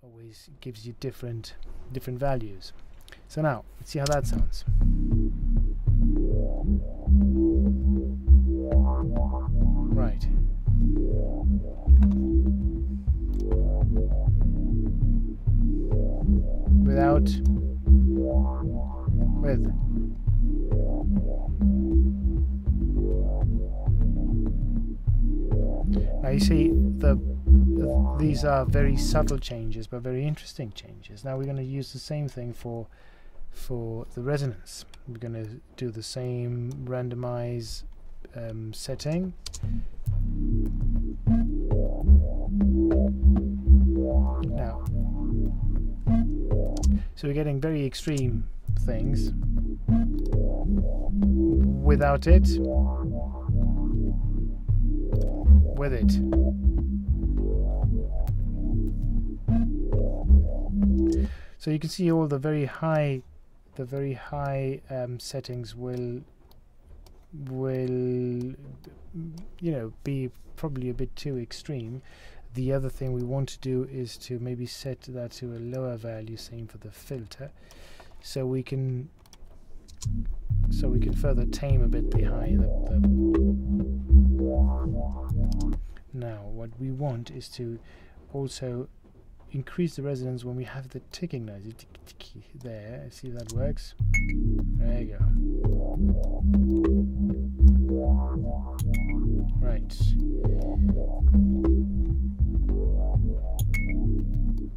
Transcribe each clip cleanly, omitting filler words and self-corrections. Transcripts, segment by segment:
always gives you different values. So now let's see how that sounds. Right. Without, with. Now you see these are very subtle changes, but very interesting changes. Now we're going to use the same thing for the resonance. We're going to do the same randomize setting. Now, so we're getting very extreme things without it, with it. So you can see all the very high settings will be probably a bit too extreme. The other thing we want to do is to maybe set that to a lower value, same for the filter, so we can further tame a bit the high. Now what we want is to also increase the resonance when we have the ticking noise. There, see if that works. There you go. Right.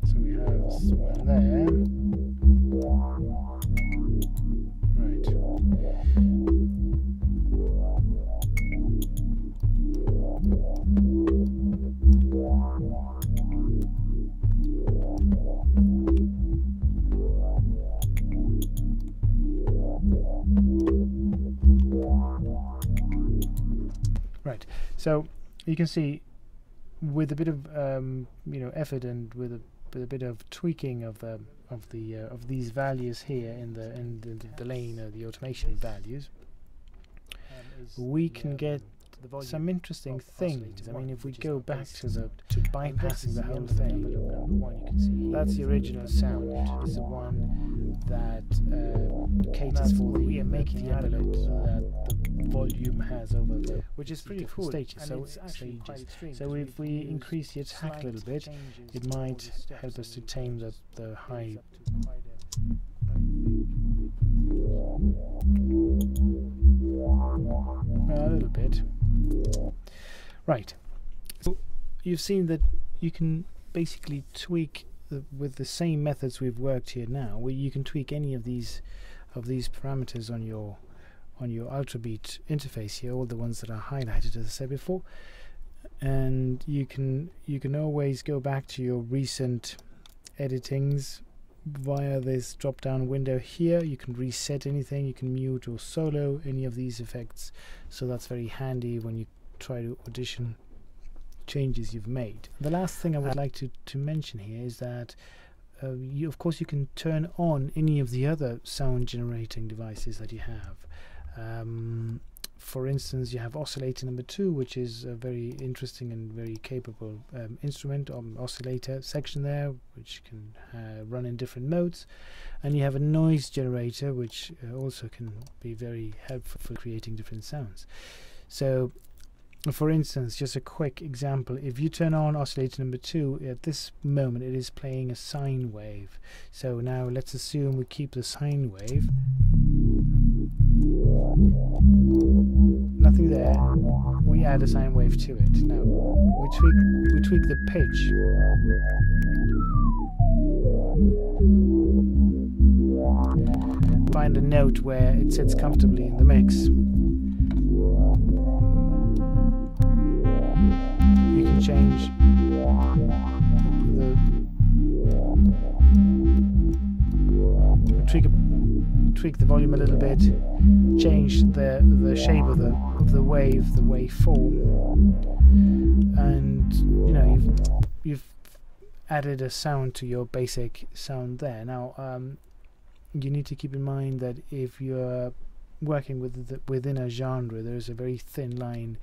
So we have one there. Right. Right. So you can see with a bit of effort and with a bit of tweaking of these values here in the lane of the automation values, we can get some interesting things. I mean, if we go back to bypassing the whole thing, that's the original sound. It's the one that caters for the making envelope that the volume has over the, which is pretty cool. Stages. So if we increase the attack a little bit, it might help us to tame the high. A little bit. Right. So you've seen that you can basically tweak with the same methods we've worked here now, where you can tweak any of these parameters on your Ultrabeat interface here, all the ones that are highlighted, as I said before, and you can always go back to your recent editings via this drop down window here. You can reset anything, you can mute or solo any of these effects, so that's very handy when you try to audition changes you've made. The last thing I would like to mention here is that of course you can turn on any of the other sound generating devices that you have. For instance, you have oscillator number 2, which is a very interesting and very capable instrument, oscillator section there, which can run in different modes, and you have a noise generator, which also can be very helpful for creating different sounds. So for instance, just a quick example, if you turn on oscillator number 2, at this moment it is playing a sine wave. So now let's assume we keep the sine wave. Nothing there. We add a sine wave to it. Now we tweak the pitch. Find a note where it sits comfortably in the mix. You can change tweak the volume a little bit, change the shape of the waveform, and you've added a sound to your basic sound there. Now you need to keep in mind that if you're working within a genre, there's a very thin line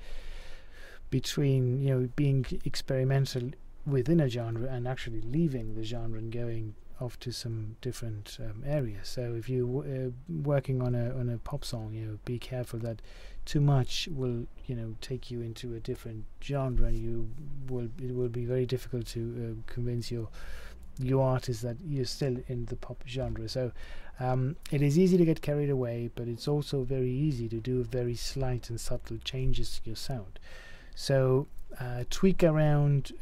between being experimental within a genre and actually leaving the genre and going off to some different areas. So if you're working on a pop song, be careful that too much will take you into a different genre, and it will be very difficult to convince your artist that you're still in the pop genre. So it is easy to get carried away, but it's also very easy to do very slight and subtle changes to your sound. So tweak around,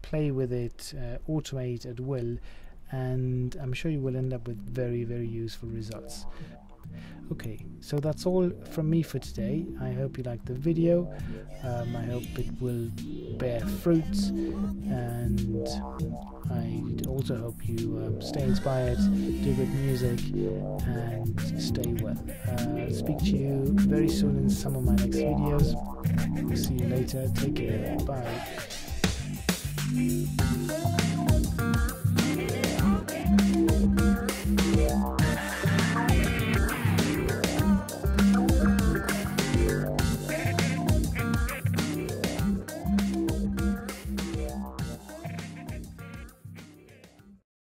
play with it, automate at will, and I'm sure you will end up with very, very useful results. Okay, so that's all from me for today. I hope you liked the video. I hope it will bear fruits, and I also hope you stay inspired, do good music, and stay well. I'll speak to you very soon in some of my next videos. See you later. Take care. Bye.